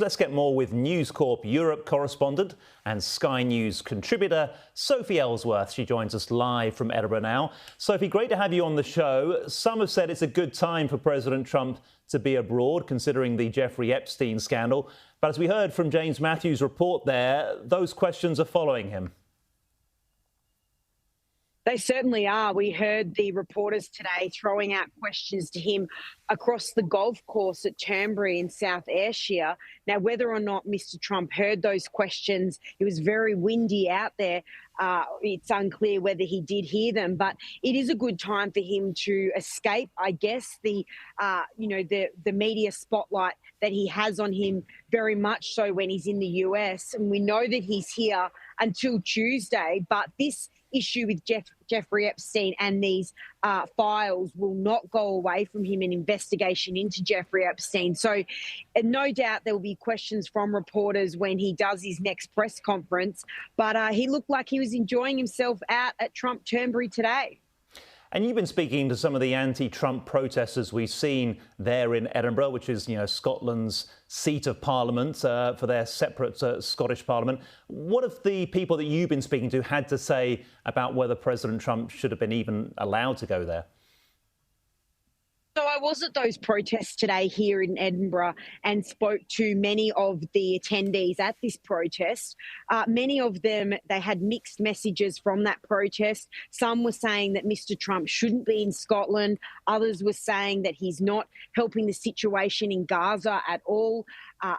Let's get more with News Corp Europe correspondent and Sky News contributor Sophie Elsworth. She joins us live from Edinburgh now. Sophie, great to have you on the show. Some have said it's a good time for President Trump to be abroad, considering the Jeffrey Epstein scandal. But as we heard from James Matthews' report there, those questions are following him. They certainly are. We heard the reporters today throwing out questions to him across the golf course at Turnberry in South Ayrshire. Now, whether or not Mr. Trump heard those questions, it was very windy out there. It's unclear whether he did hear them, but it is a good time for him to escape, I guess, the media spotlight that he has on him, very much so when he's in the US. And we know that he's here until Tuesday, but this issue with Jeffrey Epstein and these files will not go away from him, an investigation into Jeffrey Epstein. So no doubt there will be questions from reporters when he does his next press conference. But he looked like he was enjoying himself out at Trump Turnberry today. And you've been speaking to some of the anti-Trump protesters we've seen there in Edinburgh, which is, Scotland's seat of parliament for their separate Scottish parliament. What have the people that you've been speaking to had to say about whether President Trump should have been even allowed to go there? So I was at those protests today here in Edinburgh and spoke to many of the attendees at this protest. Many of them, they had mixed messages from that protest. Some were saying that Mr. Trump shouldn't be in Scotland. Others were saying that he's not helping the situation in Gaza at all.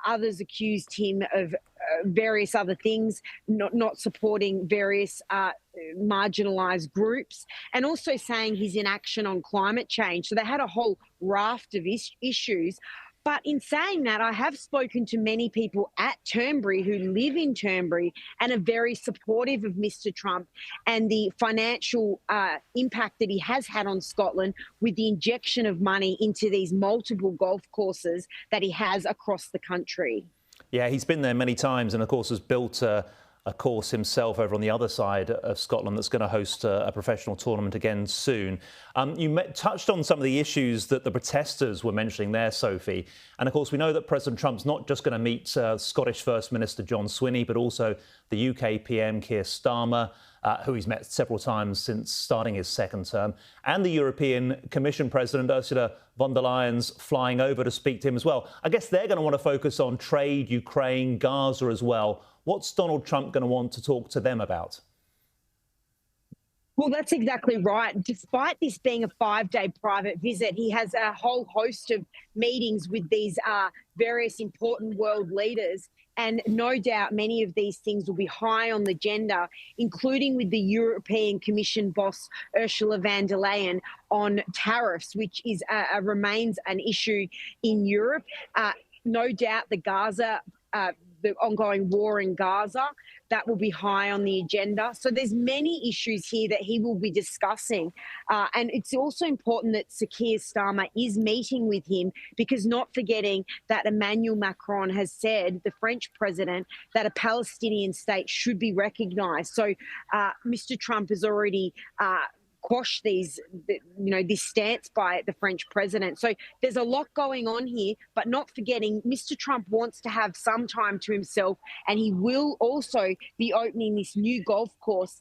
Others accused him of various other things, not supporting various marginalised groups, and also saying his inaction on climate change. So they had a whole raft of issues. But in saying that, I have spoken to many people at Turnberry who live in Turnberry and are very supportive of Mr. Trump and the financial impact that he has had on Scotland with the injection of money into these multiple golf courses that he has across the country. Yeah, he's been there many times and, of course, has built a course himself over on the other side of Scotland that's going to host a professional tournament again soon. You touched on some of the issues that the protesters were mentioning there, Sophie. And, of course, we know that President Trump's not just going to meet Scottish First Minister John Swinney, but also the UK PM Keir Starmer, who he's met several times since starting his second term, and the European Commission President Ursula von der Leyen's flying over to speak to him as well. I guess they're going to want to focus on trade, Ukraine, Gaza as well. What's Donald Trump going to want to talk to them about? Well, that's exactly right. Despite this being a 5-day private visit, he has a whole host of meetings with these various important world leaders. And no doubt many of these things will be high on the agenda, including with the European Commission boss, Ursula von der Leyen, on tariffs, which is remains an issue in Europe. No doubt the ongoing war in Gaza, that will be high on the agenda. So there's many issues here that he will be discussing. And it's also important that Sir Keir Starmer is meeting with him, because not forgetting that Emmanuel Macron has said, the French president, that a Palestinian state should be recognised. So Mr. Trump has already quash this stance by the French president. So there's a lot going on here, but not forgetting Mr. Trump wants to have some time to himself, and he will also be opening this new golf course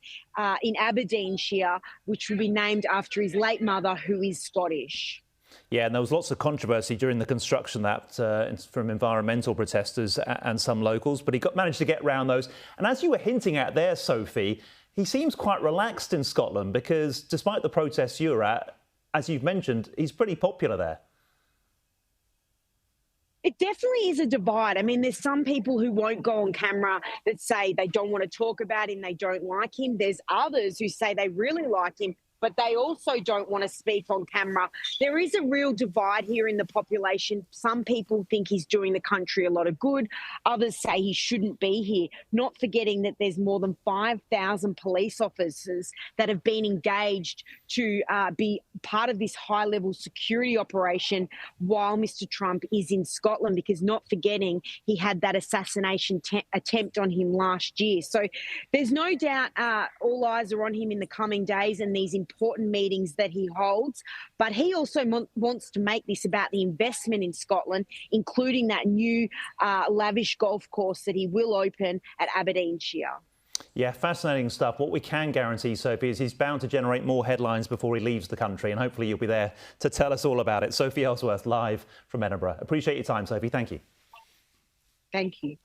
in Aberdeenshire, which will be named after his late mother, who is Scottish. Yeah, and there was lots of controversy during the construction of that from environmental protesters and some locals, but he managed to get around those. And as you were hinting at there, Sophie, he seems quite relaxed in Scotland because despite the protests you were at, as you've mentioned, he's pretty popular there. It definitely is a divide. I mean, there's some people who won't go on camera that say they don't want to talk about him, they don't like him. There's others who say they really like him, but they also don't want to speak on camera. There is a real divide here in the population. Some people think he's doing the country a lot of good. Others say he shouldn't be here, not forgetting that there's more than 5,000 police officers that have been engaged to be part of this high-level security operation while Mr. Trump is in Scotland, because not forgetting he had that assassination attempt on him last year. So there's no doubt all eyes are on him in the coming days and these important meetings that he holds. But he also wants to make this about the investment in Scotland, including that new lavish golf course that he will open at Aberdeenshire. Yeah, fascinating stuff. What we can guarantee, Sophie, is he's bound to generate more headlines before he leaves the country, and hopefully you'll be there to tell us all about it. Sophie Elsworth, live from Edinburgh. Appreciate your time, Sophie. Thank you. Thank you.